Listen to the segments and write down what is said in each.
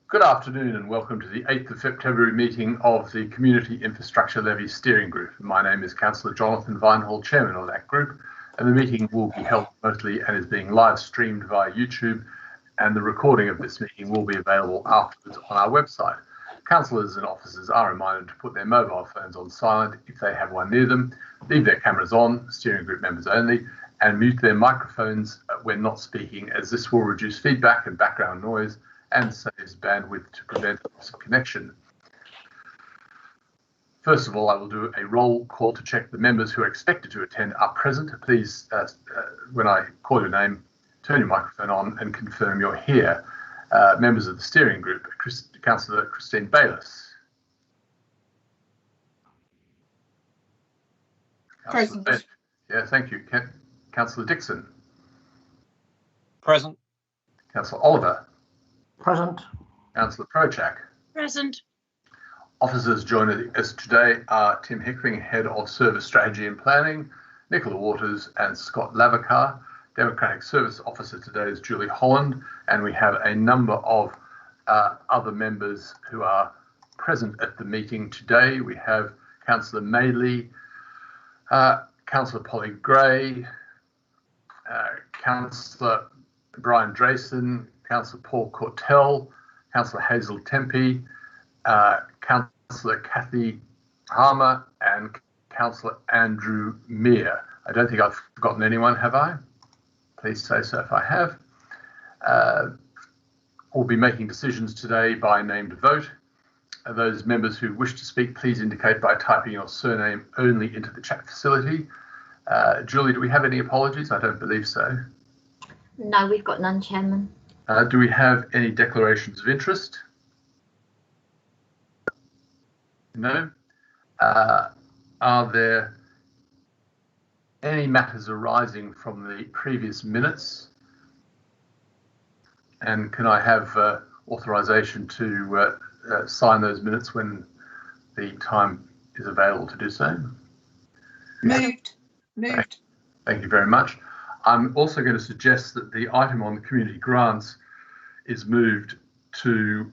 Good afternoon and welcome to the 8th of February meeting of the Community Infrastructure Levy Steering Group. My name is Councillor Jonathan Vinehall, Chairman of that group, and the meeting will be held remotely and is being live streamed via YouTube, and the recording of this meeting will be available afterwards on our website. Councillors and officers are reminded to put their mobile phones on silent if they have one near them, leave their cameras on, steering group members only, and mute their microphones when not speaking, as this will reduce feedback and background noise and saves bandwidth to prevent loss of connection. First of all, I will do a roll call to check the members who are expected to attend are present. Please, when I call your name, turn your microphone on and confirm you're here. Members of the steering group, Councillor Christine Bayliss. Present. Yeah, thank you. Councillor Dixon. Present. Councillor Oliver. Present. Councillor Prochak. Present. Officers joining us today are Tim Hickling, Head of Service Strategy and Planning, Nicola Waters and Scott Lavakar. Democratic Service Officer today is Julie Holland, and we have a number of other members who are present at the meeting today. We have Councillor Maylie, Councillor Polly Gray, Councillor Brian Drayson, Councillor Paul Cortell, Councillor Hazel Tempe, Councillor Kathy Harmer, and Councillor Andrew Mear. I don't think I've forgotten anyone, have I? Please say so if I have. We'll be making decisions today by named vote. Those members who wish to speak, please indicate by typing your surname only into the chat facility. Julie, do we have any apologies? I don't believe so. No, we've got none, Chairman. Do we have any declarations of interest? No. Are there any matters arising from the previous minutes? And can I have authorisation to sign those minutes when the time is available to do so? Moved. Thank you very much. I'm also going to suggest that the item on the community grants is moved to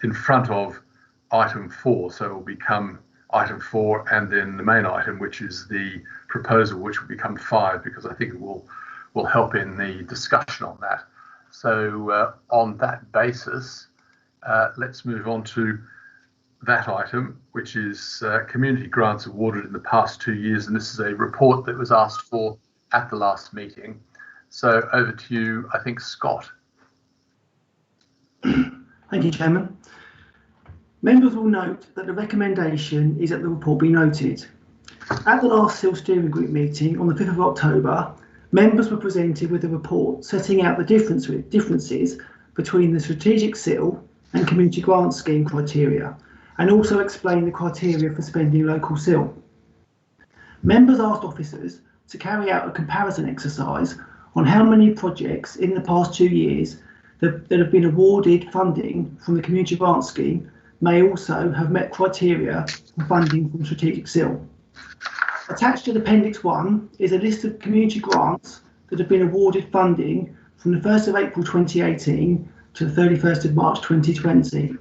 in front of item 4, so it will become item 4 and then the main item, which is the proposal, which will become 5, because I think it will help in the discussion on that. So on that basis, let's move on to that item, which is community grants awarded in the past 2 years, and this is a report that was asked for at the last meeting. So over to you, I think, Scott. Thank you, Chairman. Members will note that the recommendation is that the report be noted. At the last SIL Steering Group meeting on the 5th of October, members were presented with a report setting out the differences between the strategic SIL and community grant scheme criteria, and also explain the criteria for spending local SIL. Members asked officers to carry out a comparison exercise on how many projects in the past 2 years that have been awarded funding from the community grant scheme may also have met criteria for funding from strategic SIL. Attached to Appendix 1 is a list of community grants that have been awarded funding from the 1st of April 2018 to the 31st of March 2020,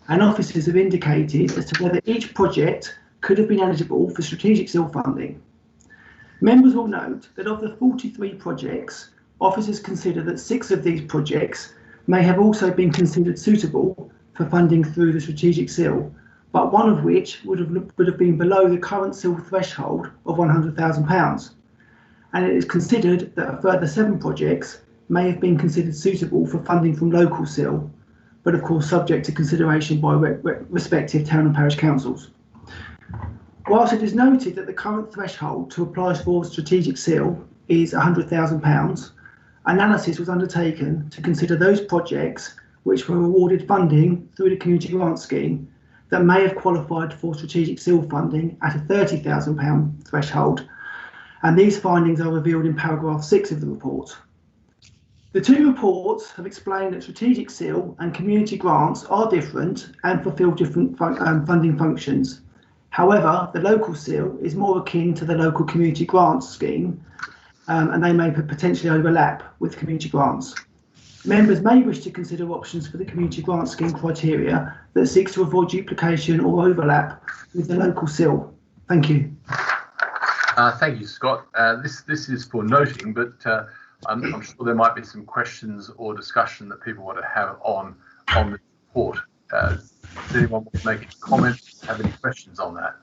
and officers have indicated as to whether each project could have been eligible for strategic SIL funding. Members will note that of the 43 projects, officers consider that 6 of these projects may have also been considered suitable for funding through the strategic SIL, but one of which would have been below the current SIL threshold of £100,000. And it is considered that a further 7 projects may have been considered suitable for funding from local SIL, but of course subject to consideration by respective town and parish councils. Whilst it is noted that the current threshold to apply for strategic SIL is £100,000, analysis was undertaken to consider those projects which were awarded funding through the community grant scheme that may have qualified for strategic SIL funding at a £30,000 threshold, and these findings are revealed in paragraph 6 of the report. The two reports have explained that strategic SIL and community grants are different and fulfil different funding functions. However, the local SIL is more akin to the local community grants scheme, and they may potentially overlap with community grants. Members may wish to consider options for the community grant scheme criteria that seeks to avoid duplication or overlap with the local SIL. Thank you. Thank you, Scott. This is for noting, but I'm sure there might be some questions or discussion that people want to have on the report. Does anyone want to make a comment? Have any questions on that?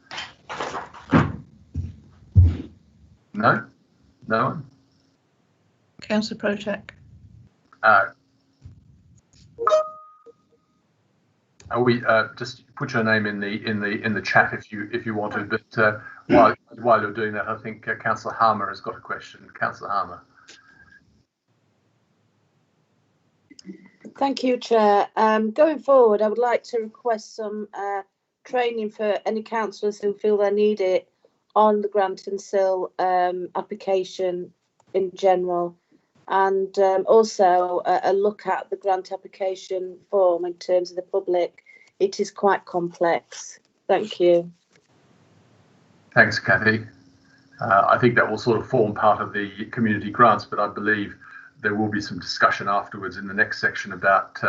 No? No one? Councillor Project. We just put your name in the chat if you want to, but while you're doing that, I think Councillor Harmer has got a question. Councillor Harmer. Thank you, Chair. Going forward, I would like to request some training for any councillors who feel they need it on the grant and SIL application in general, and also a look at the grant application form in terms of the public. It is quite complex. Thank you. Thanks, Kathy. I think that will sort of form part of the community grants, but I believe there will be some discussion afterwards in the next section about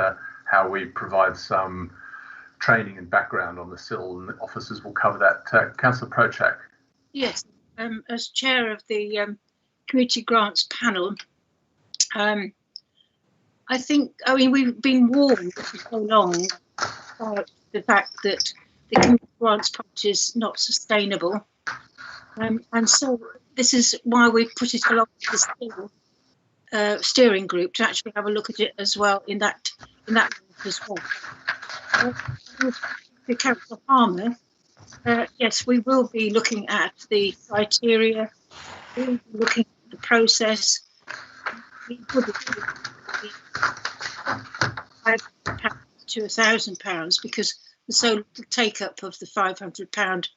how we provide some training and background on the SIL, and the officers will cover that. Councillor Prochak. Yes, as chair of the community grants panel, I think, we've been warned for so long about the fact that the community grants part is not sustainable. And so this is why we've put it along with the steering group to actually have a look at it as well in that group as well. To Councillor Harmer, yes, we will be looking at the criteria, we will be looking at the process. We would £500 to £1,000 because the so little take up of the £500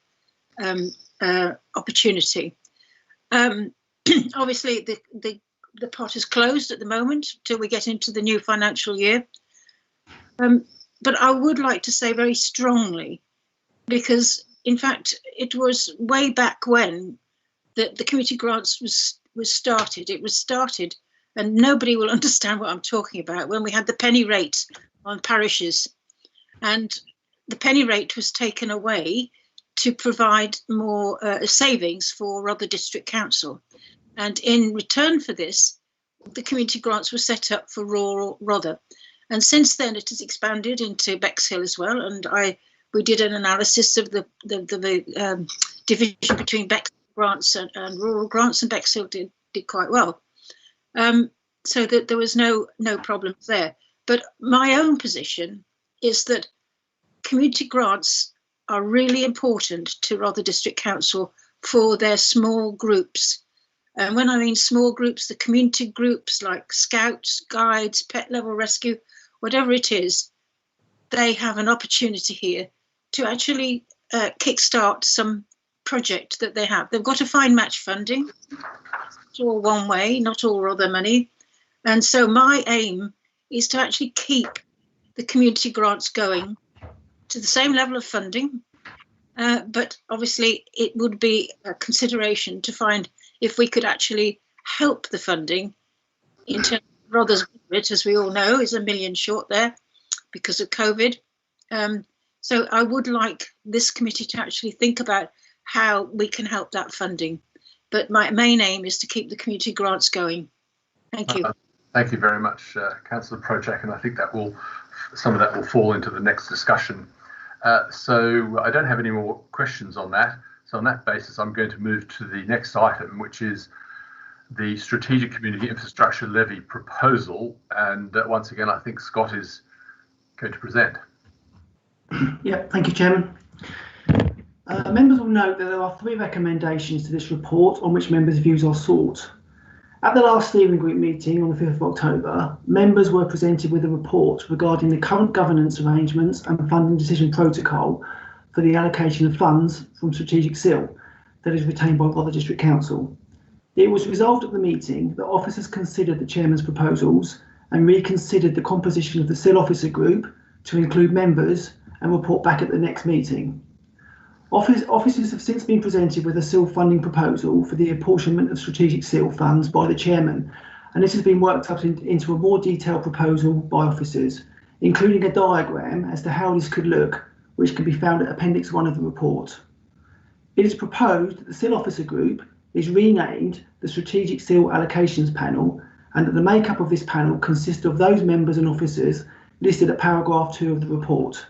opportunity. Obviously, the pot is closed at the moment till we get into the new financial year. But I would like to say very strongly, because in fact it was way back when that the community grants was started. It was started, and nobody will understand what I'm talking about, when we had the penny rate on parishes, and the penny rate was taken away to provide more savings for Rother District Council. And in return for this, the community grants were set up for rural Rother. And since then it has expanded into Bexhill as well. And we did an analysis of the division between Bexhill grants and rural grants, and Bexhill did quite well. So that there was no problems there. But my own position is that community grants are really important to Rother District Council for their small groups. And when I mean small groups, the community groups like Scouts, Guides, Pet Level Rescue, whatever it is, they have an opportunity here to actually kickstart some project that they have. They've got to find match funding. It's all one way, not all other money. And so my aim is to actually keep the community grants going to the same level of funding, but obviously it would be a consideration to find if we could actually help the funding in terms of Rother's budget, as we all know, is $1 million short there because of COVID. So I would like this committee to actually think about how we can help that funding. But my main aim is to keep the community grants going. Thank you. Thank you very much, Councillor Projak, and I think that some of that will fall into the next discussion. So I don't have any more questions on that. So on that basis, I'm going to move to the next item, which is the Strategic Community Infrastructure Levy proposal. And once again, I think Scott is going to present. Yeah, thank you, Chairman. Members will note that there are 3 recommendations to this report on which members' views are sought. At the last steering group meeting on the 5th of October, members were presented with a report regarding the current governance arrangements and funding decision protocol for the allocation of funds from Strategic SIL that is retained by Rother District Council. It was resolved at the meeting that officers considered the Chairman's proposals and reconsidered the composition of the SIL officer group to include members and report back at the next meeting. Officers have since been presented with a SIL funding proposal for the apportionment of Strategic SIL funds by the Chairman, and this has been worked up into a more detailed proposal by officers, including a diagram as to how this could look, which can be found at Appendix 1 of the report. It is proposed that the SIL officer group is renamed the Strategic SIL Allocations Panel, and that the makeup of this panel consists of those members and officers listed at paragraph 2 of the report.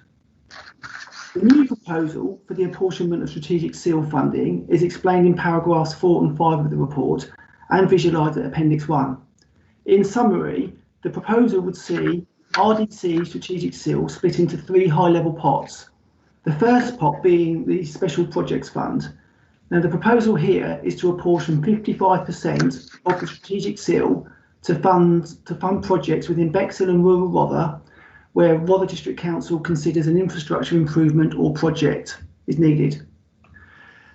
The new proposal for the apportionment of strategic SIL funding is explained in paragraphs 4 and 5 of the report and visualised at Appendix 1. In summary, the proposal would see RDC strategic SIL split into 3 high-level pots. The first pot being the Special Projects Fund. Now, the proposal here is to apportion 55% of the strategic SIL to fund projects within Bexhill and rural Rother, where Rother District Council considers an infrastructure improvement or project is needed.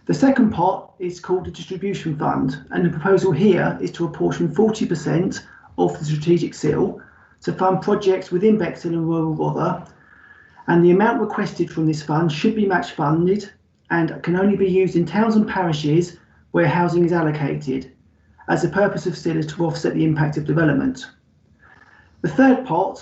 The second pot is called the Distribution Fund, and the proposal here is to apportion 40% of the strategic SIL to fund projects within Bexhill and rural Rother, and the amount requested from this fund should be match funded and can only be used in towns and parishes where housing is allocated, as the purpose of SIL is to offset the impact of development. The third pot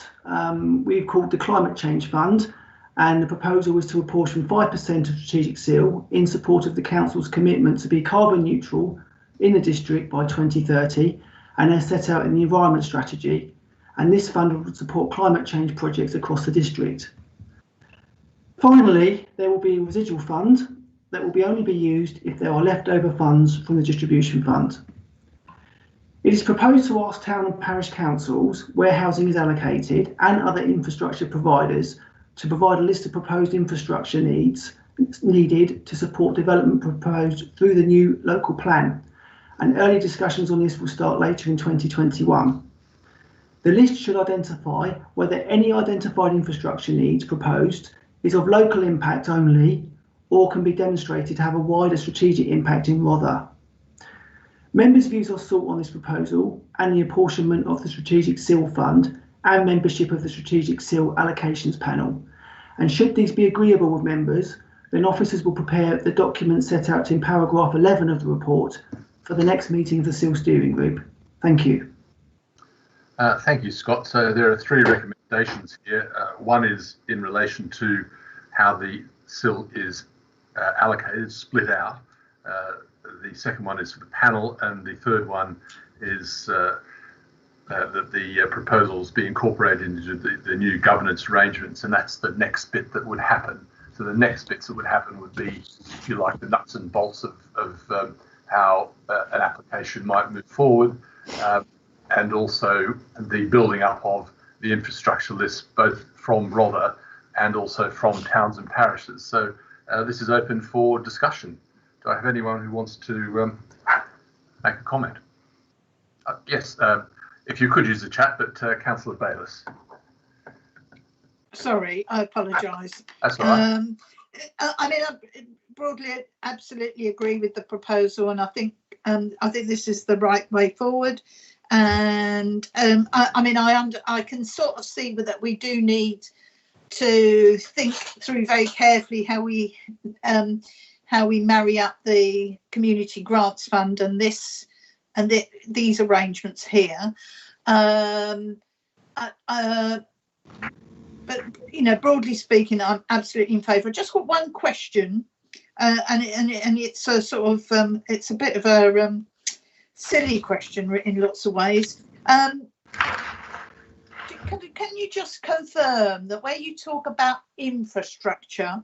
we've called the Climate Change Fund, and the proposal is to apportion 5% of strategic SIL in support of the Council's commitment to be carbon neutral in the district by 2030, and as set out in the Environment Strategy, and this fund would support climate change projects across the district. Finally, there will be a residual fund that will only be used if there are leftover funds from the Distribution Fund. It is proposed to ask town and parish councils where housing is allocated and other infrastructure providers to provide a list of proposed infrastructure needs needed to support development proposed through the new local plan, and early discussions on this will start later in 2021. The list should identify whether any identified infrastructure needs proposed is of local impact only or can be demonstrated to have a wider strategic impact in Rother. Members' views are sought on this proposal and the apportionment of the Strategic SIL Fund and membership of the Strategic SIL Allocations Panel. And should these be agreeable with members, then officers will prepare the document set out in paragraph 11 of the report for the next meeting of the SIL Steering Group. Thank you. Thank you, Scott. So there are 3 recommendations here. One is in relation to how the SIL is allocated, split out. The second one is for the panel, and the third one is that the proposals be incorporated into the new governance arrangements, and that's the next bit that would happen. So the next bits that would happen would be, if you like, the nuts and bolts of how an application might move forward, and also the building up of the infrastructure list, both from Rother and also from towns and parishes. So this is open for discussion. Do I have anyone who wants to make a comment? Yes, if you could use the chat, but Councillor Bayliss. Sorry, I apologise. That's all right. I mean, I broadly absolutely agree with the proposal, and I think this is the right way forward. And I mean, I can sort of see that we do need to think through very carefully how we marry up the Community Grants Fund and these arrangements here. But you know, broadly speaking, I'm absolutely in favour. I've just got one question, and it's a sort of it's a bit of a silly question in lots of ways. Can you just confirm that where you talk about infrastructure,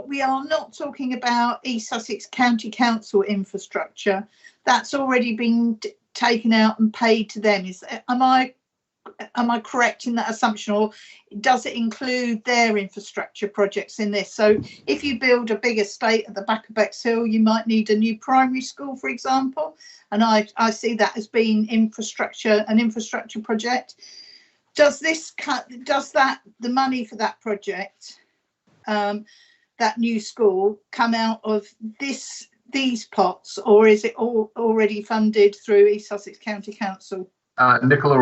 we are not talking about East Sussex County Council infrastructure that's already been taken out and paid to them? Am I correct in that assumption, or does it include their infrastructure projects in this? So if you build a big estate at the back of Bexhill, you might need a new primary school, for example, and I see that as being an infrastructure project. Does the money for that project, that new school, come out of these pots, or is it all already funded through East Sussex County Council? Nicola,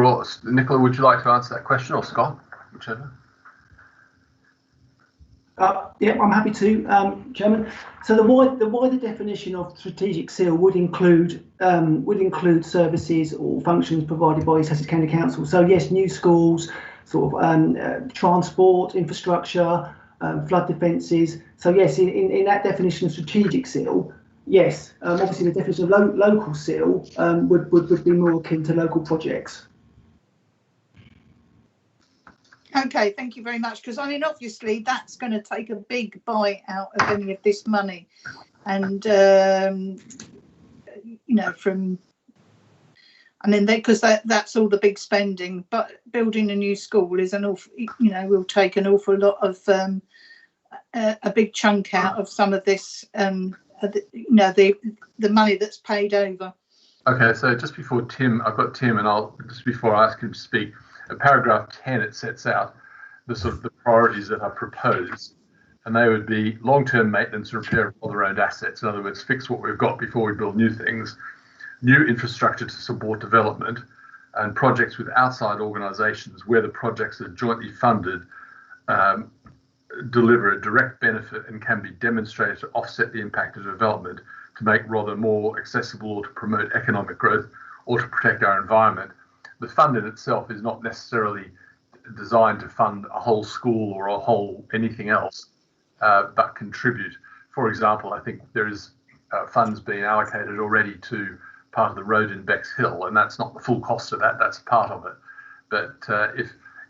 would you like to answer that question, or Scott, whichever? Yeah, I'm happy to, Chairman. So the wider definition of strategic seal would include services or functions provided by Sussex County Council. So yes, new schools, sort of transport, infrastructure, flood defences. So yes, in that definition of strategic seal, yes, obviously the definition of local seal would be more akin to local projects. Okay, thank you very much. Because I mean, obviously, that's going to take a big bite out of any of this money, and you know, from I mean, because that's all the big spending. But building a new school is an awful, you know, will take an awful lot of a big chunk out of some of this, you know, the money that's paid over. Okay, so just before Tim, I've got Tim, and I'll just before I ask him to speak. In paragraph 10, it sets out the sort of the priorities that are proposed, and they would be long-term maintenance and repair of other owned assets. In other words, fix what we've got before we build new things, new infrastructure to support development, and projects with outside organisations where the projects are jointly funded deliver a direct benefit and can be demonstrated to offset the impact of development, to make rather more accessible or to promote economic growth or to protect our environment. The fund in itself is not necessarily designed to fund a whole school or a whole anything else, but contribute. For example, I think there is funds being allocated already to part of the road in Bexhill, and that's not the full cost of that. That's part of it. But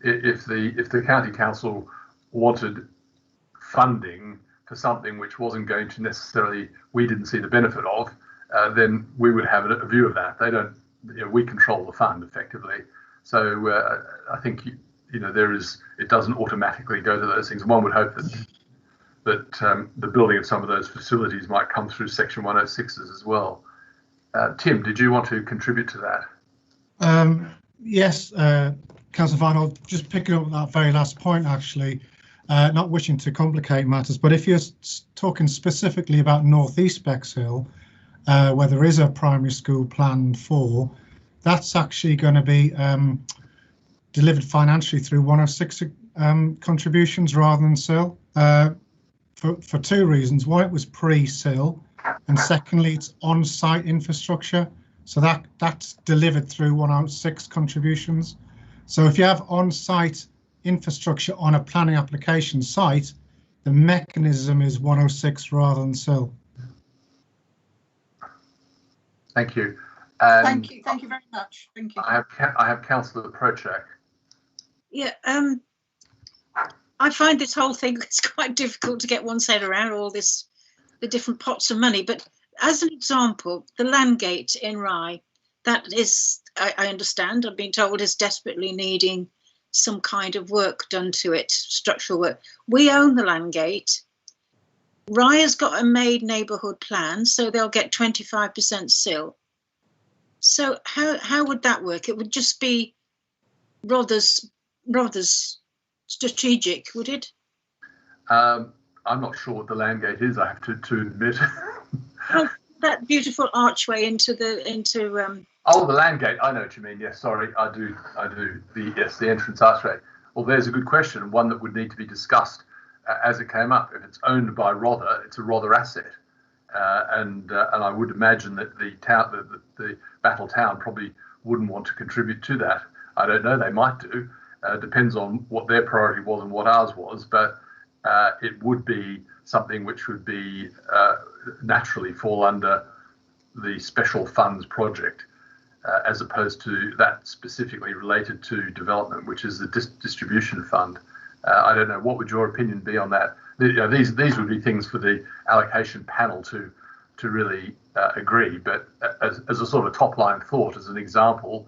if the county council wanted funding for something which wasn't going to necessarily, we didn't see the benefit of, then we would have a view of that. They don't. You know, we control the fund effectively, so I think it doesn't automatically go to those things. And one would hope that the building of some of those facilities might come through Section 106s as well. Tim, did you want to contribute to that? Yes, Councillor Vine, I'll just pick up that very last point actually, not wishing to complicate matters, but if you're talking specifically about North East Bexhill, where there is a primary school planned for, that's actually going to be delivered financially through 106 contributions rather than SIL, for two reasons. One, it was pre-SIL, and secondly, it's on-site infrastructure, so that's delivered through 106 contributions. So if you have on-site infrastructure on a planning application site, the mechanism is 106 rather than SIL. Thank you. Thank you very much. Thank you. I have Councillor Prochak. Yeah, I find this whole thing is quite difficult to get one's head around, all this, the different pots of money. But as an example, the Landgate in Rye, that is, I understand, I've been told, is desperately needing some kind of work done to it, structural work. We own the Landgate. Rye has got a made neighbourhood plan, so they'll get 25% SIL. So how would that work? It would just be rather strategic, would it? I'm not sure what the Landgate is, I have to admit. Oh, that beautiful archway into Oh, the Landgate. I know what you mean. Yes, sorry, I do. The entrance archway. Well, there's a good question, one that would need to be discussed as it came up. If it's owned by Rother, it's a Rother asset, and I would imagine that the Battle Town probably wouldn't want to contribute to that. I don't know. They might do. Depends on what their priority was and what ours was, but it would be something which would be naturally fall under the special funds project, as opposed to that specifically related to development, which is the distribution fund. I don't know. What would your opinion be on that? These would be things for the allocation panel to really agree. But as a sort of top line thought, as an example,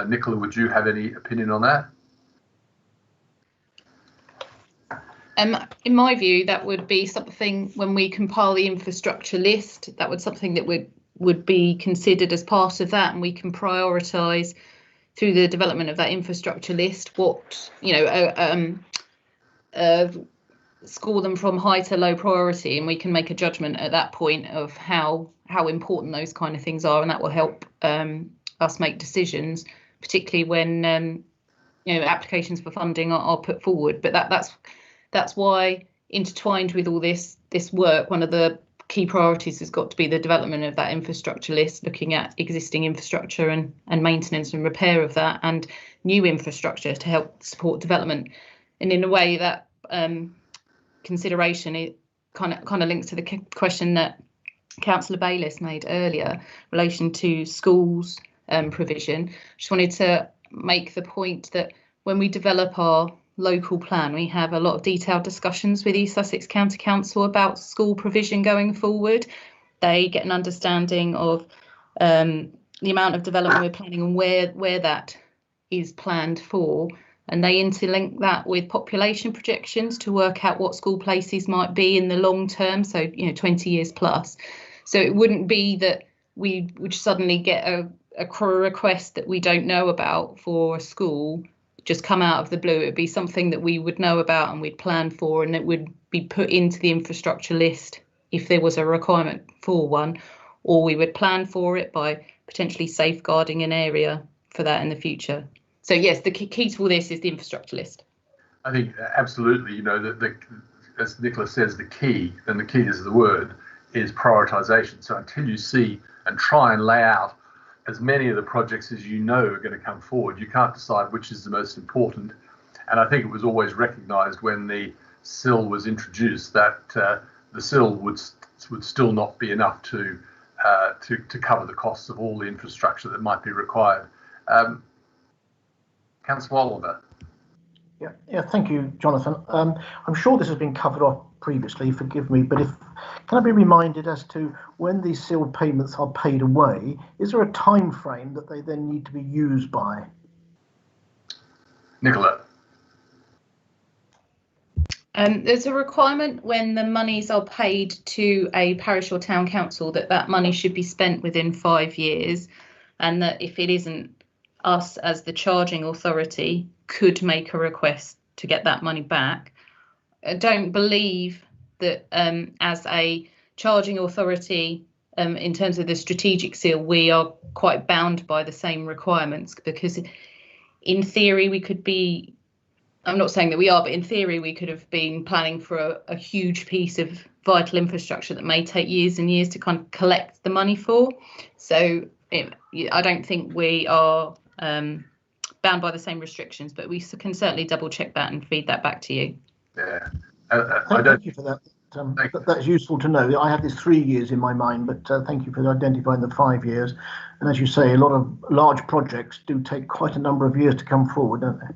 Nicola, would you have any opinion on that? In my view, that would be something when we compile the infrastructure list, that would something that would be considered as part of that, and we can prioritise through the development of that infrastructure list what, score them from high to low priority, and we can make a judgment at that point of how important those kind of things are, and that will help us make decisions, particularly when applications for funding are put forward. But that's why intertwined with all this work, one of the key priorities has got to be the development of that infrastructure list, looking at existing infrastructure and maintenance and repair of that, and new infrastructure to help support development. And in a way, that consideration, it kind of links to the question that Councillor Bayliss made earlier in relation to schools provision. Just wanted to make the point that when we develop our local plan, we have a lot of detailed discussions with East Sussex County Council about school provision going forward. They get an understanding of the amount of development we're planning and where that is planned for, and they interlink that with population projections to work out what school places might be in the long term, so 20 years plus. So it wouldn't be that we would suddenly get a request that we don't know about for a school just come out of the blue. It would be something that we would know about and we'd plan for, and it would be put into the infrastructure list if there was a requirement for one, or we would plan for it by potentially safeguarding an area for that in the future. So yes, the key to all this is the infrastructure list. I think absolutely, as Nicola says, the key is the word, is prioritisation. So until you see and try and lay out as many of the projects as you know are going to come forward, you can't decide which is the most important. And I think it was always recognised when the SIL was introduced that the SIL would still not be enough to cover the costs of all the infrastructure that might be required. Councillor Oliver. Yeah, thank you, Jonathan. I'm sure this has been covered off previously, forgive me, but can I be reminded as to when these SIL payments are paid away? Is there a time frame that they then need to be used by? Nicola. There's a requirement when the monies are paid to a parish or town council that money should be spent within 5 years, and that if it isn't, us as the charging authority could make a request to get that money back. I don't believe that as a charging authority, in terms of the strategic seal, we are quite bound by the same requirements, because in theory we could be, I'm not saying that we are, but in theory we could have been planning for a huge piece of vital infrastructure that may take years and years to kind of collect the money for. So I don't think we are bound by the same restrictions, but we can certainly double check that and feed that back to you. Yeah, thank you for that. That's useful to know. I had this 3 years in my mind, but thank you for identifying the 5 years. And as you say, a lot of large projects do take quite a number of years to come forward, don't they?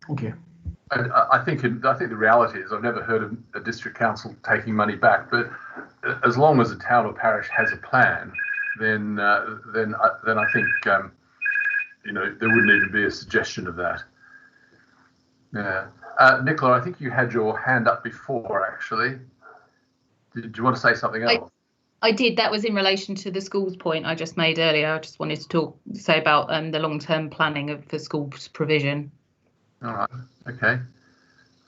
Thank you. I think the reality is I've never heard of a district council taking money back, but as long as a town or parish has a plan, then I think there wouldn't even be a suggestion of that. Yeah, Nicola, I think you had your hand up before. Actually, did you want to say something else? I did. That was in relation to the schools point I just made earlier. I just wanted to say about the long-term planning for schools provision. All right. Okay.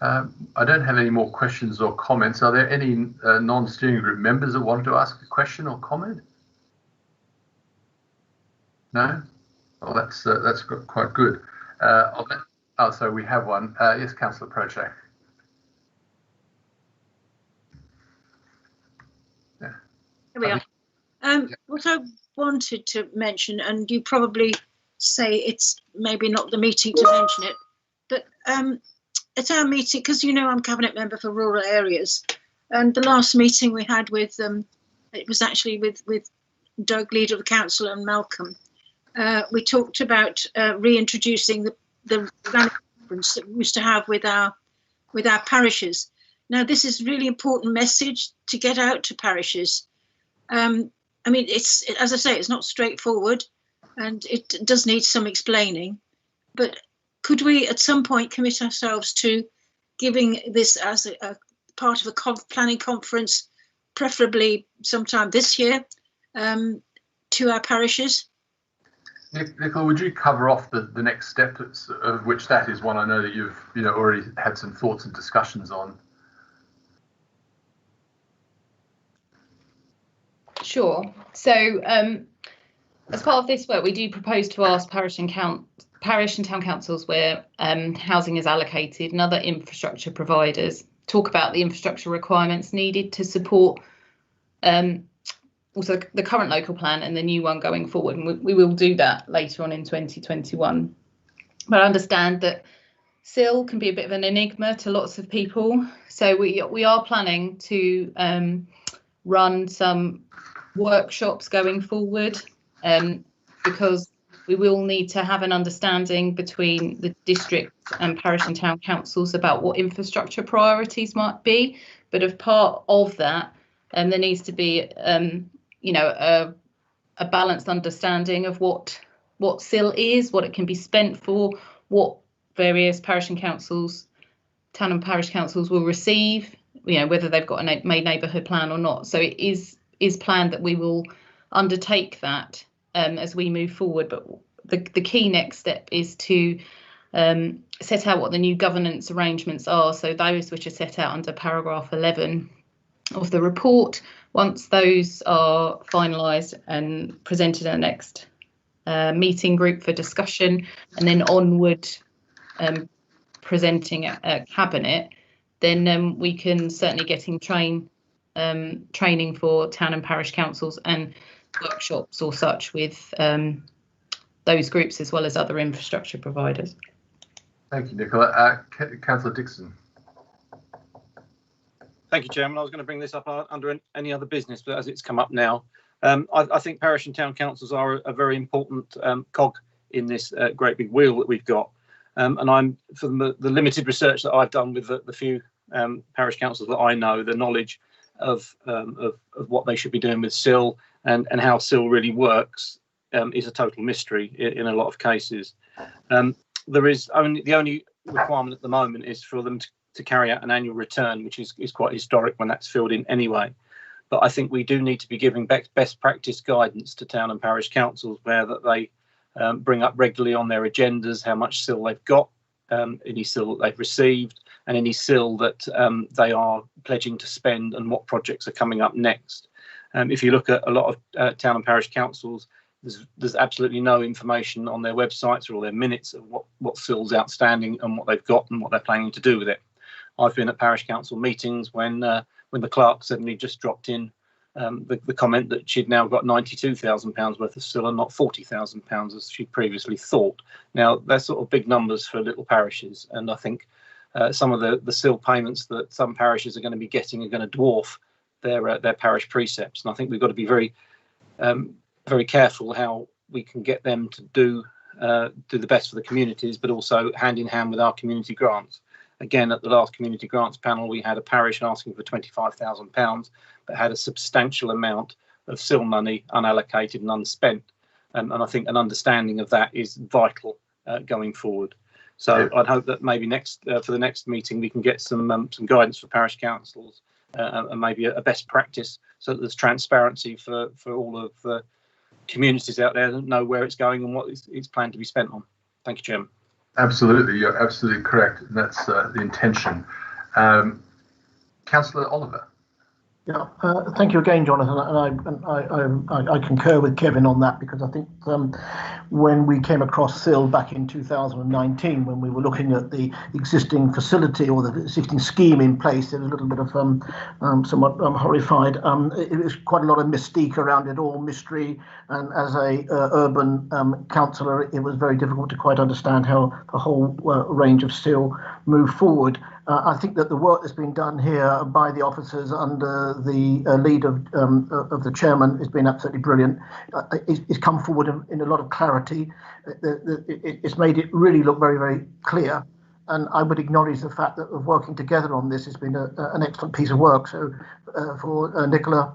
I don't have any more questions or comments. Are there any non-steering group members that wanted to ask a question or comment? No? Well, that's quite good. So we have one. Yes, Councillor Prochak. Yeah. Here we are. What I wanted to mention, and you probably say it's maybe not the meeting to mention it, but at our meeting, because I'm cabinet member for rural areas, and the last meeting we had with it was actually with Doug, leader of the council, and Malcolm. We talked about reintroducing the conference that we used to have with our parishes. Now, this is a really important message to get out to parishes. I mean, it's, as I say, it's not straightforward, and it does need some explaining. But could we, at some point, commit ourselves to giving this as a part of a planning conference, preferably sometime this year, to our parishes? Nicola, would you cover off the next step, of which that is one I know that you've already had some thoughts and discussions on? Sure. So as part of this work, we do propose to ask parish and town councils where housing is allocated and other infrastructure providers talk about the infrastructure requirements needed to support also the current local plan and the new one going forward, and we will do that later on in 2021. But I understand that SIL can be a bit of an enigma to lots of people, so we are planning to run some workshops going forward, because we will need to have an understanding between the district and parish and town councils about what infrastructure priorities might be. But as part of that, there needs to be a balanced understanding of what SIL is, what it can be spent for, what various parish and councils, town and parish councils will receive, whether they've got a made neighbourhood plan or not. So it is planned that we will undertake that as we move forward. But the key next step is to set out what the new governance arrangements are. So those which are set out under paragraph 11 of the report, once those are finalised and presented in the next meeting group for discussion, and then onward presenting at cabinet, then we can certainly get in training for town and parish councils and workshops or such with those groups as well as other infrastructure providers. Thank you, Nicola. Councillor Dixon. Thank you, Chairman. I was going to bring this up under any other business, but as it's come up now, I think parish and town councils are a very important cog in this great big wheel that we've got. And I'm, for the limited research that I've done with the few parish councils that I know, the knowledge of what they should be doing with SIL and how SIL really works is a total mystery in a lot of cases. There is the only requirement at the moment is for them to carry out an annual return, which is quite historic when that's filled in anyway. But I think we do need to be giving best practice guidance to town and parish councils, where that they bring up regularly on their agendas how much SIL they've got, any SIL that they've received, and any SIL that they are pledging to spend, and what projects are coming up next. If you look at a lot of town and parish councils, there's absolutely no information on their websites or all their minutes of what SIL's outstanding and what they've got and what they're planning to do with it. I've been at parish council meetings when the clerk suddenly just dropped in the comment that she'd now got £92,000 worth of SIL and not £40,000 as she previously thought. Now, they're sort of big numbers for little parishes, and I think some of the SIL payments that some parishes are going to be getting are going to dwarf their parish precepts. And I think we've got to be very very careful how we can get them to do the best for the communities, but also hand in hand with our community grants. Again, at the last community grants panel, we had a parish asking for £25,000, but had a substantial amount of SIL money unallocated and unspent. And I think an understanding of that is vital going forward. So I'd hope that maybe for the next meeting we can get some guidance for parish councils and maybe a best practice, so that there's transparency for all of the communities out there that know where it's going and what it's planned to be spent on. Thank you, Chairman. Absolutely, you're absolutely correct. And that's the intention. Councillor Oliver. Yeah, thank you again, Jonathan. And I concur with Kevin on that, because I think when we came across SIL back in 2019, when we were looking at the existing facility or the existing scheme in place, there was a little bit of somewhat horrified. It was quite a lot of mystique around it all, mystery. And as a urban councillor, it was very difficult to quite understand how the whole range of SIL moved forward. I think that the work that's been done here by the officers under the lead of the chairman has been absolutely brilliant. It's come forward in a lot of clarity. It's made it really look very, very clear. And I would acknowledge the fact that of working together on this has been an excellent piece of work. So for Nicola,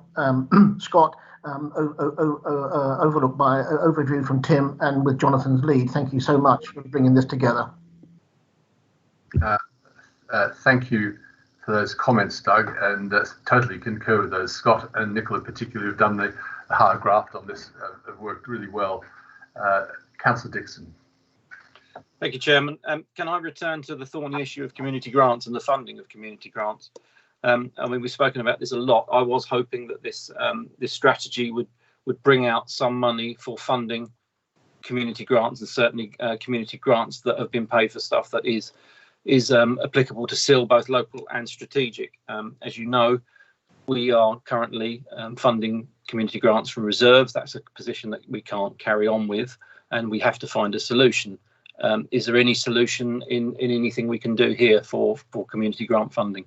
Scott, overlooked by overview from Tim, and with Jonathan's lead, thank you so much for bringing this together. Thank you for those comments, Doug, and totally concur with those. Scott and Nicola particularly have done the hard graft on this, have worked really well. Councillor Dixon. Thank you, Chairman. Can I return to the thorny issue of community grants and the funding of community grants? I mean, we've spoken about this a lot. I was hoping that this strategy would bring out some money for funding community grants, and certainly community grants that have been paid for stuff that is is applicable to SIL, both local and strategic. As you know, we are currently funding community grants from reserves. That's a position that we can't carry on with, and we have to find a solution. Is there any solution in anything we can do here for community grant funding?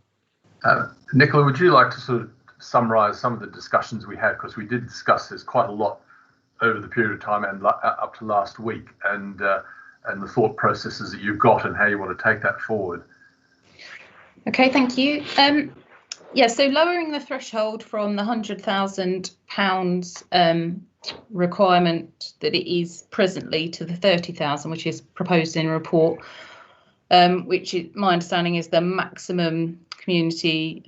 Nicola, would you like to sort of summarise some of the discussions we had? Because we did discuss this quite a lot over the period of time and up to last week, and the thought processes that you've got and how you want to take that forward. Okay, thank you. Yeah, so lowering the threshold from the £100,000 requirement that it is presently to the 30,000, which is proposed in a report, which my understanding is the maximum community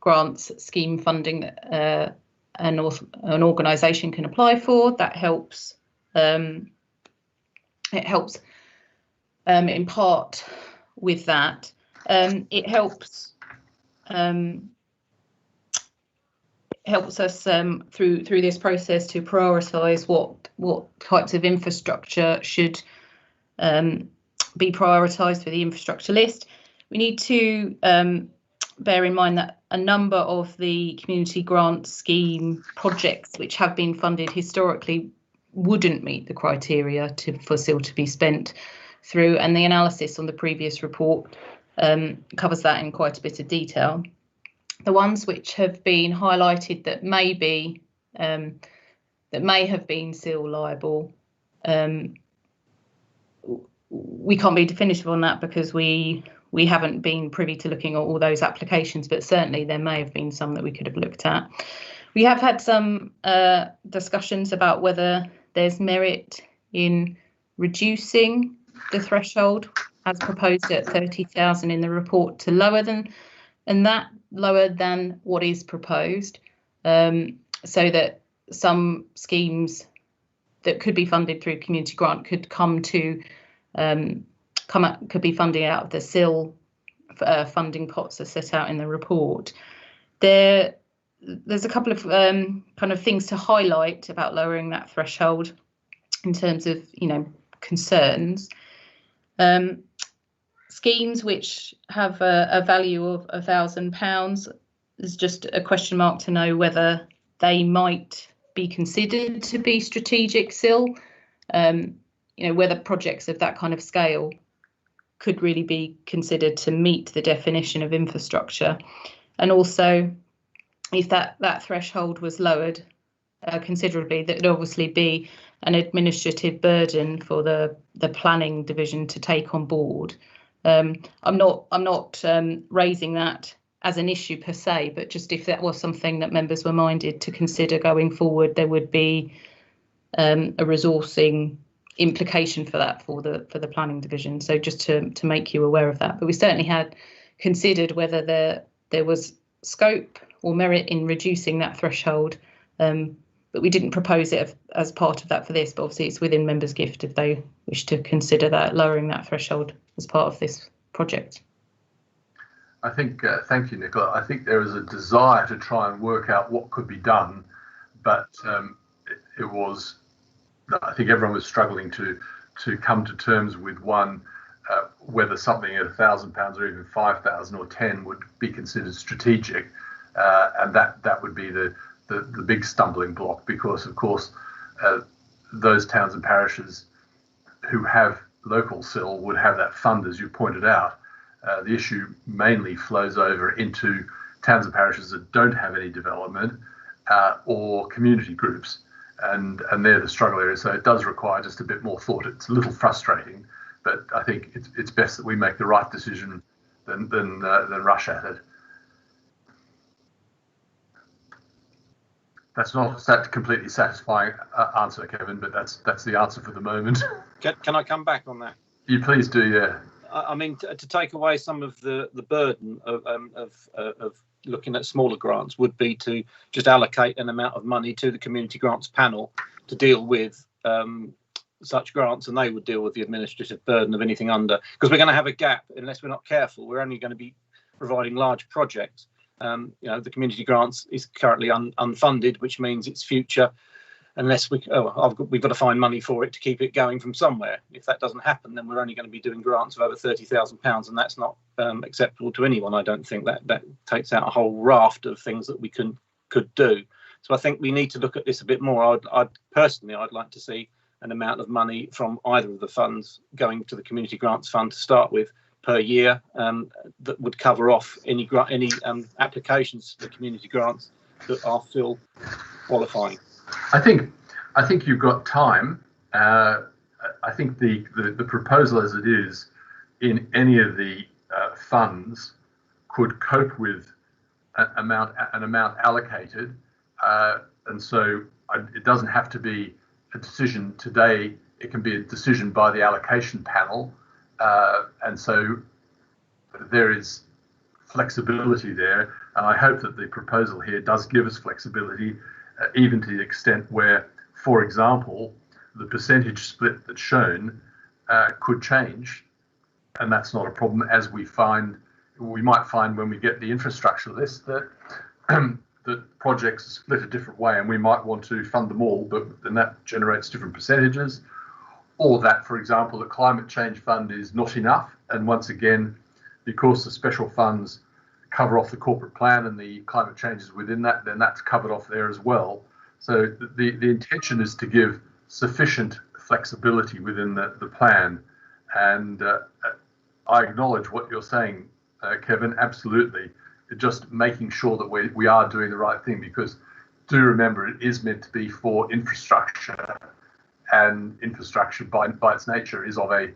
grants scheme funding that an organisation can apply for. That helps. It helps in part with that. It helps. Helps us through this process to prioritise what types of infrastructure should be prioritised for the infrastructure list. We need to bear in mind that a number of the community grant scheme projects which have been funded historically wouldn't meet the criteria for SIL to be spent through, and the analysis on the previous report covers that in quite a bit of detail. The ones which have been highlighted that may have been SIL liable, we can't be definitive on that because we haven't been privy to looking at all those applications, but certainly there may have been some that we could have looked at. We have had some discussions about whether there's merit in reducing the threshold as proposed at 30,000 in the report to lower than what is proposed, so that some schemes that could be funded through community grant could could be funding out of the SIL funding pots as set out in the report. There's a couple of kind of things to highlight about lowering that threshold in terms of concerns. Schemes which have a value of £1,000, there's just a question mark to know whether they might be considered to be strategic SIL. Whether projects of that kind of scale could really be considered to meet the definition of infrastructure, and also if that threshold was lowered considerably, that would obviously be an administrative burden for the planning division to take on board. I'm not raising that as an issue per se, but just if that was something that members were minded to consider going forward, there would be a resourcing implication for that for the planning division. So just to make you aware of that. But we certainly had considered whether there was scope or merit in reducing that threshold, but we didn't propose it as part of that for this. But obviously it's within members' gift if they wish to consider that, lowering that threshold as part of this project. I think, thank you, Nicola. I think there is a desire to try and work out what could be done, but it was, I think everyone was struggling to come to terms with whether something at £1,000 or even 5,000 or 10 would be considered strategic, and that would be the big stumbling block, because of course those towns and parishes who have local SIL would have that fund, as you pointed out. The issue mainly flows over into towns and parishes that don't have any development or community groups, and they're the struggle areas. So it does require just a bit more thought. It's a little frustrating, but I think it's best that we make the right decision than rush at it. That's not that completely satisfying answer, Kevin, but that's the answer for the moment. Can I come back on that? You please do, yeah. I mean, to take away some of the burden of looking at smaller grants would be to just allocate an amount of money to the community grants panel to deal with such grants, and they would deal with the administrative burden of anything under, because we're going to have a gap unless we're not careful. We're only going to be providing large projects. The community grants is currently unfunded, which means its future unless we've got to find money for it to keep it going from somewhere. If that doesn't happen, then we're only going to be doing grants of over £30,000, and that's not acceptable to anyone. I don't think that takes out a whole raft of things that we could do. So I think we need to look at this a bit more. I'd like to see an amount of money from either of the funds going to the Community Grants Fund to start with per year, that would cover off any applications for community grants that are still qualifying. I think you've got time. I think the proposal as it is in any of the funds could cope with an amount allocated, and so it doesn't have to be a decision today. It can be a decision by the allocation panel, and so there is flexibility there. And I hope that the proposal here does give us flexibility, even to the extent where, for example, the percentage split that's shown could change, and that's not a problem. As we might find when we get the infrastructure list that that projects are split a different way, and we might want to fund them all, but then that generates different percentages. Or that, for example, the climate change fund is not enough, and once again, because the special funds cover off the corporate plan and the climate change is within that, then that's covered off there as well. So the intention is to give sufficient flexibility within the plan. And I acknowledge what you're saying, Kevin, absolutely. Just making sure that we are doing the right thing, because do remember it is meant to be for infrastructure, and infrastructure by its nature is of a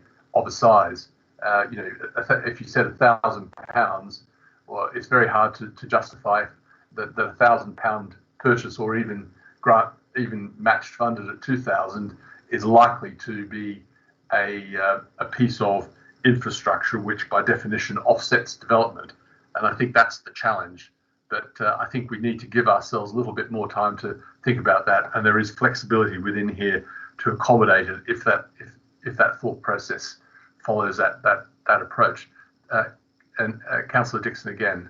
size. If you said £1,000, well, it's very hard to justify the £1,000 purchase, or even matched funded at 2,000 is likely to be a piece of infrastructure which by definition offsets development. And I think that's the challenge. But I think we need to give ourselves a little bit more time to think about that, and there is flexibility within here to accommodate it if that thought process follows that approach. And Councillor Dixon again.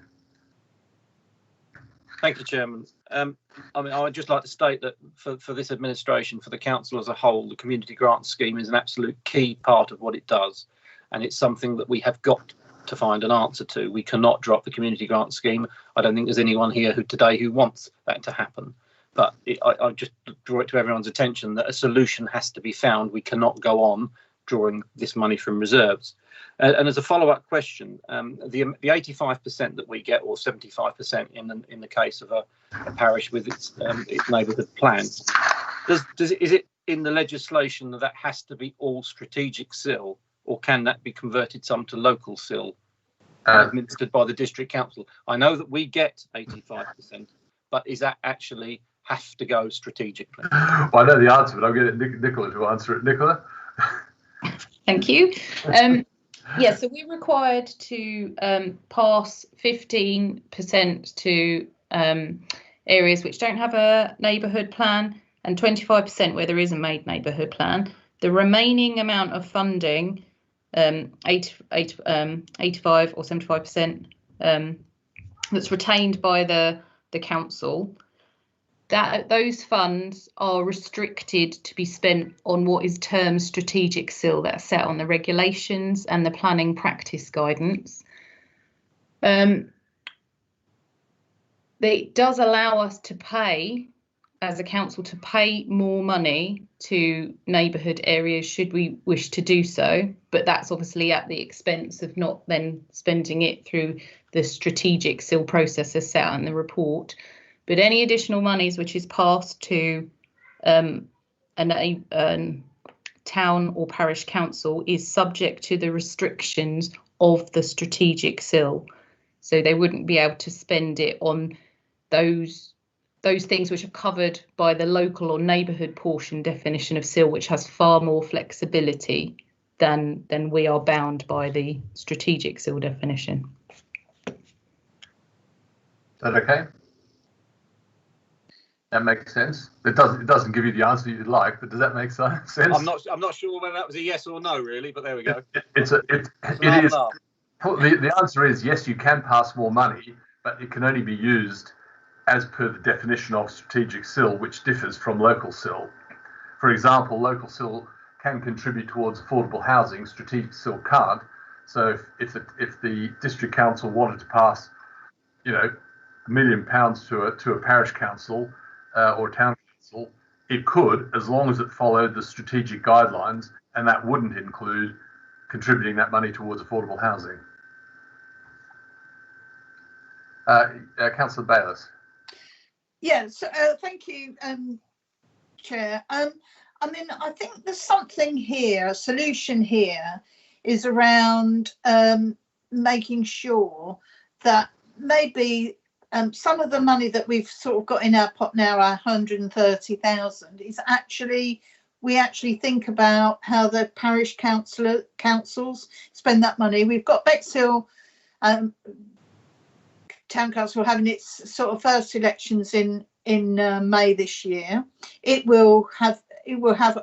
Thank you, Chairman. I would just like to state that for this administration, for the council as a whole, the community grant scheme is an absolute key part of what it does, and it's something that we have got to find an answer to. We cannot drop the community grant scheme. I don't think there's anyone here who wants that to happen. But I just draw it to everyone's attention that a solution has to be found. We cannot go on drawing this money from reserves. And as a follow-up question, the 85% that we get, or 75% in the case of a parish with its neighbourhood plan, is it in the legislation that has to be all strategic SIL, or can that be converted some to local SIL administered by the district council? I know that we get 85%, but is that actually have to go strategically? Well, I know the answer, but I'll get Nicola to answer it. Nicola? Thank you. Yeah, so we're required to pass 15% to areas which don't have a neighbourhood plan, and 25% where there is a made neighbourhood plan. The remaining amount of funding, 85 or 75%, that's retained by the council, those funds are restricted to be spent on what is termed strategic SIL, that's set on the regulations and the planning practice guidance. It does allow us to pay, as a council, to pay more money to neighbourhood areas should we wish to do so, but that's obviously at the expense of not then spending it through the strategic SIL process as set out in the report. But any additional monies which is passed to a town or parish council is subject to the restrictions of the strategic SIL. So they wouldn't be able to spend it on those things which are covered by the local or neighbourhood portion definition of SIL, which has far more flexibility than we are bound by the strategic SIL definition. Is that okay? That makes sense. It doesn't give you the answer you'd like, but does that make sense? I'm not sure whether that was a yes or no, really, but there we go. It is. The answer is yes, you can pass more money, but it can only be used as per the definition of strategic SIL, which differs from local SIL. For example, local SIL can contribute towards affordable housing, strategic SIL can't. So if the district council wanted to pass, you know, £1 million to a parish council or town council, it could, as long as it followed the strategic guidelines, and that wouldn't include contributing that money towards affordable housing. Councillor Bayliss. Yes, thank you, Chair. I mean, I think there's something here, a solution here is around making sure that maybe some of the money that we've sort of got in our pot now, our 130,000, is actually, we actually think about how the parish councils spend that money. We've got Bexhill Town Council having its sort of first elections in May this year. It will have,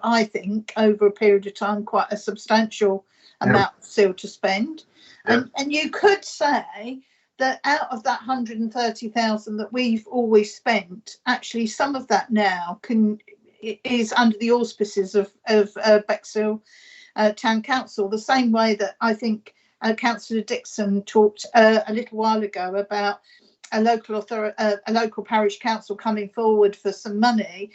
I think, over a period of time, quite a substantial amount still to spend. And you could say that out of that 130,000 that we've always spent, actually some of that now is under the auspices of Bexhill Town Council, the same way that I think Councillor Dixon talked a little while ago about a local parish council coming forward for some money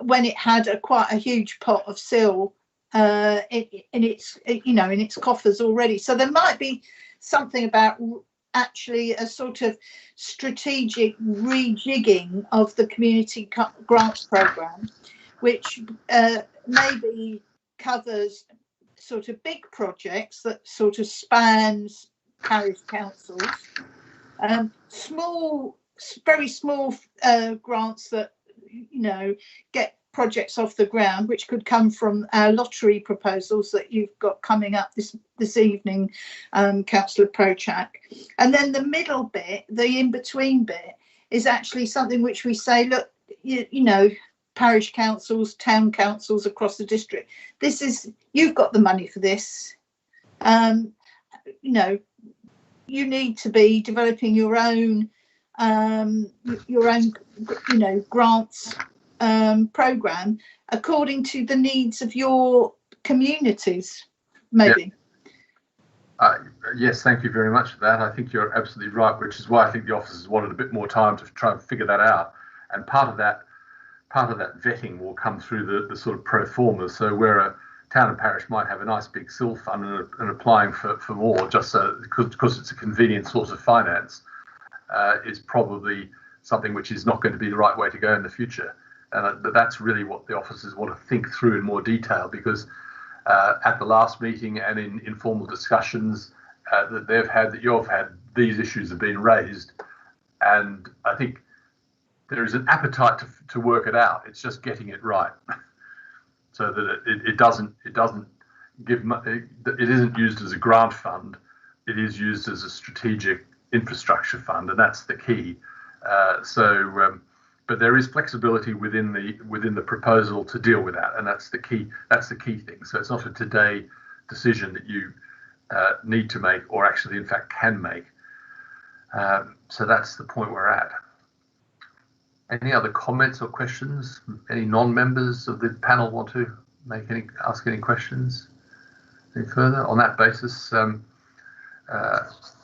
when it had quite a huge pot of SIL in its coffers already. So there might be something about actually a sort of strategic rejigging of the community grants programme, which maybe covers sort of big projects that sort of spans parish councils, very small grants that, you know, get projects off the ground, which could come from our lottery proposals that you've got coming up this evening, Councillor Prochak. And then the middle bit, the in-between bit, is actually something which we say, look, you know, parish councils, town councils across the district, this is, you've got the money for this. You know, you need to be developing your own, you know, grants programme according to the needs of your communities, maybe. Yes, thank you very much for that. I think you're absolutely right, which is why I think the officers wanted a bit more time to try and figure that out. And part of that vetting will come through the sort of pro forma. So where a town and parish might have a nice big SIL fund and applying for more, just so because it's a convenient source of finance, is probably something which is not going to be the right way to go in the future. And that's really what the officers want to think through in more detail, because at the last meeting and in informal discussions that they've had, that you've had, these issues have been raised, and I think there is an appetite to work it out. It's just getting it right, so that it doesn't give, it isn't used as a grant fund. It is used as a strategic infrastructure fund, and that's the key. But there is flexibility within the proposal to deal with that, and that's the key. That's the key thing. So it's not a today decision that you need to make, or actually, in fact, can make. So that's the point we're at. Any other comments or questions? Any non-members of the panel want to ask any questions any further? On that basis,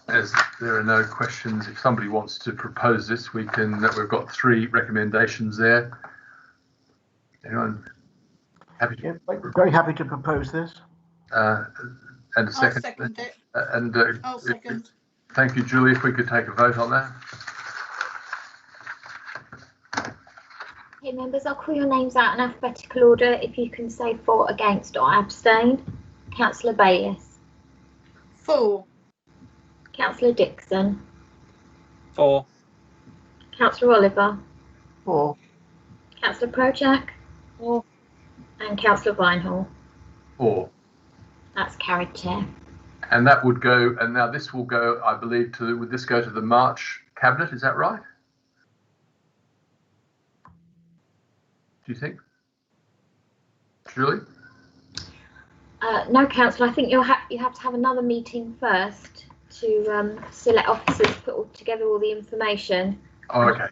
as there are no questions, if somebody wants to propose this, we've got 3 recommendations there. Anyone happy to? Yeah, very happy to propose this. And a second. I'll second it. I'll second. Thank you, Julie. If we could take a vote on that. Okay, members, I'll call your names out in alphabetical order. If you can say for, against or abstain. Councillor Bayliss. For. Councillor Dixon. For. Councillor Oliver. For. Councillor Prochak. For. And Councillor Vinehall. For. That's carried, Chair. And that would go, and now this will go, I believe, would this go to the March Cabinet? Is that right? Do you think? Julie? No, Councillor, I think you have to have another meeting first to select officers, put together all the information. Oh, okay.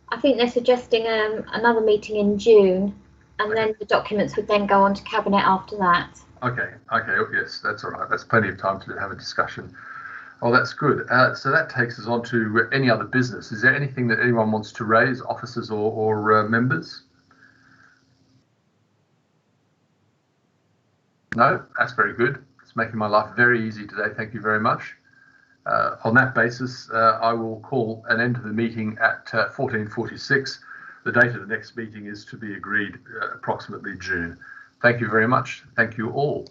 I think they're suggesting another meeting in June, and Okay. then the documents would then go on to Cabinet after that. Okay, oh, yes, that's all right. That's plenty of time to have a discussion. Oh, that's good. So that takes us on to any other business. Is there anything that anyone wants to raise, officers or members? No, that's very good. It's making my life very easy today. Thank you very much. On that basis, I will call an end to the meeting at 14:46. The date of the next meeting is to be agreed approximately June. Thank you very much. Thank you all.